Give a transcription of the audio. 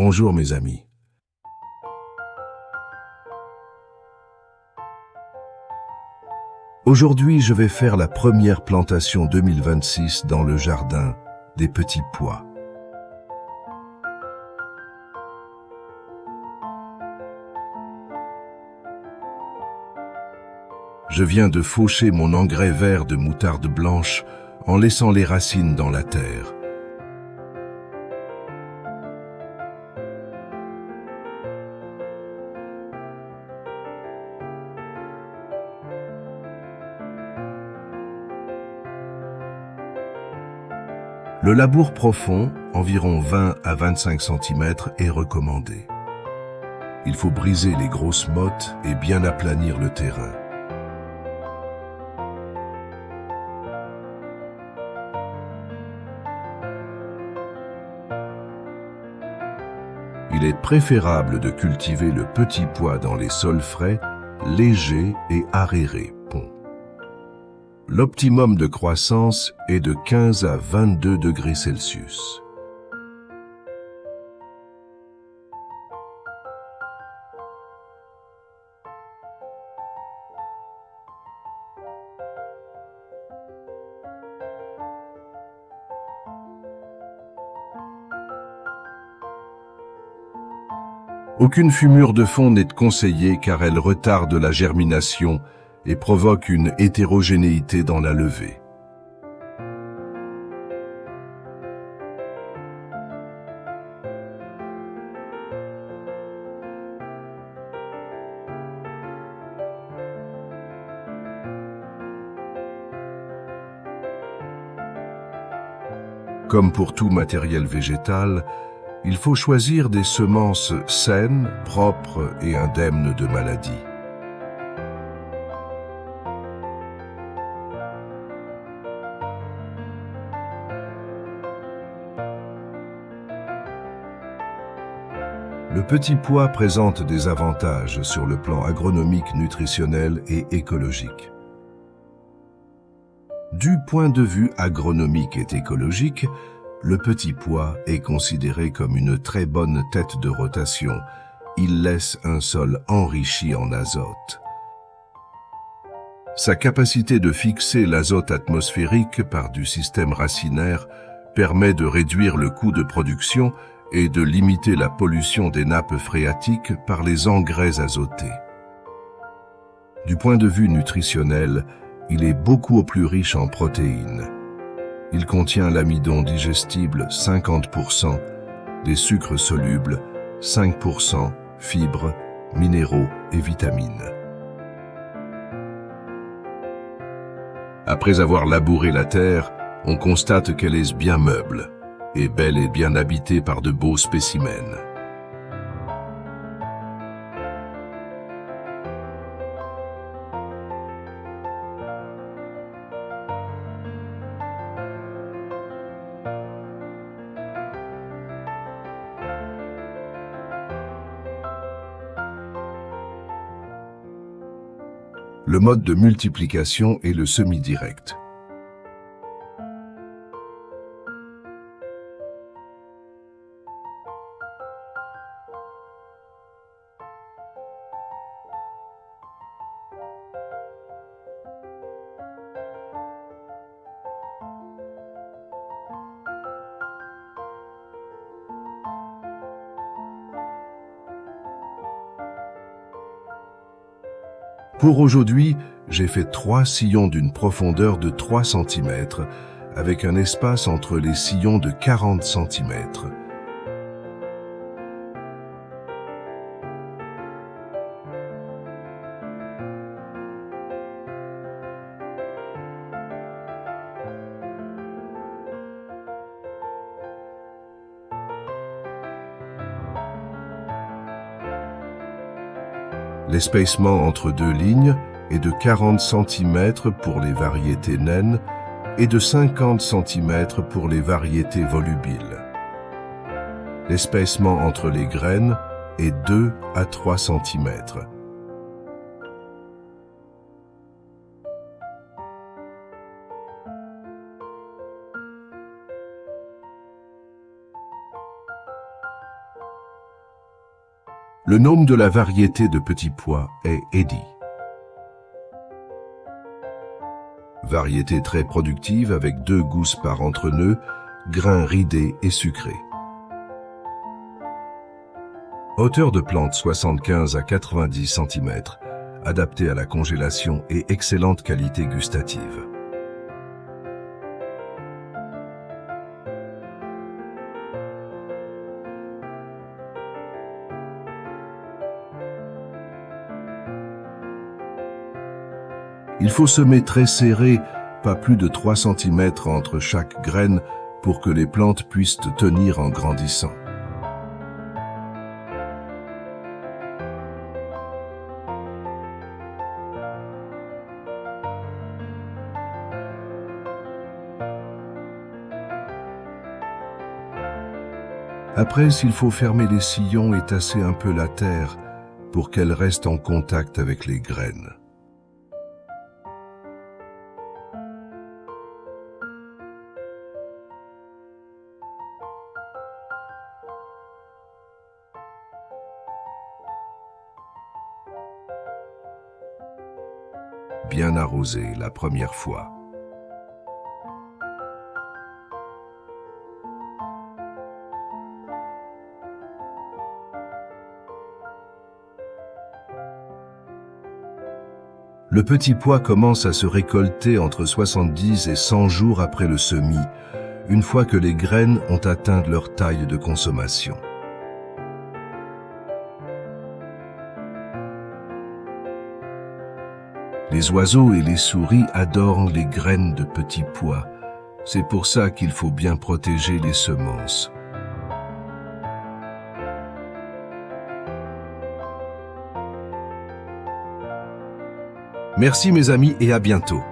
Bonjour mes amis. Aujourd'hui, je vais faire la première plantation 2026 dans le jardin des petits pois. Je viens de faucher mon engrais vert de moutarde blanche en laissant les racines dans la terre. Le labour profond, environ 20 à 25 cm, est recommandé. Il faut briser les grosses mottes et bien aplanir le terrain. Il est préférable de cultiver le petit pois dans les sols frais, légers et arérés. L'optimum de croissance est de 15 à 22 degrés Celsius. Aucune fumure de fond n'est conseillée car elle retarde la germination et provoque une hétérogénéité dans la levée. Comme pour tout matériel végétal, il faut choisir des semences saines, propres et indemnes de maladies. Le petit pois présente des avantages sur le plan agronomique, nutritionnel et écologique. Du point de vue agronomique et écologique, le petit pois est considéré comme une très bonne tête de rotation. Il laisse un sol enrichi en azote. Sa capacité de fixer l'azote atmosphérique par du système racinaire permet de réduire le coût de production et de limiter la pollution des nappes phréatiques par les engrais azotés. Du point de vue nutritionnel, il est beaucoup plus riche en protéines. Il contient l'amidon digestible 50%, des sucres solubles 5%, fibres, minéraux et vitamines. Après avoir labouré la terre, on constate qu'elle est bien meuble et bel et bien habitée par de beaux spécimens. Le mode de multiplication est le semi-direct. Pour aujourd'hui, j'ai fait 3 sillons d'une profondeur de 3 cm, avec un espace entre les sillons de 40 cm. L'espacement entre deux lignes est de 40 cm pour les variétés naines et de 50 cm pour les variétés volubiles. L'espacement entre les graines est 2 à 3 cm. Le nom de la variété de petits pois est Eddie. Variété très productive avec 2 gousses par entrenœud, grains ridés et sucrés. Hauteur de plante 75 à 90 cm, adaptée à la congélation et excellente qualité gustative. Il faut semer très serré, pas plus de 3 cm entre chaque graine pour que les plantes puissent tenir en grandissant. Après, s'il faut fermer les sillons et tasser un peu la terre pour qu'elle reste en contact avec les graines. Bien arrosé la première fois. Le petit pois commence à se récolter entre 70 et 100 jours après le semis, une fois que les graines ont atteint leur taille de consommation. Les oiseaux et les souris adorent les graines de petits pois. C'est pour ça qu'il faut bien protéger les semences. Merci mes amis et à bientôt.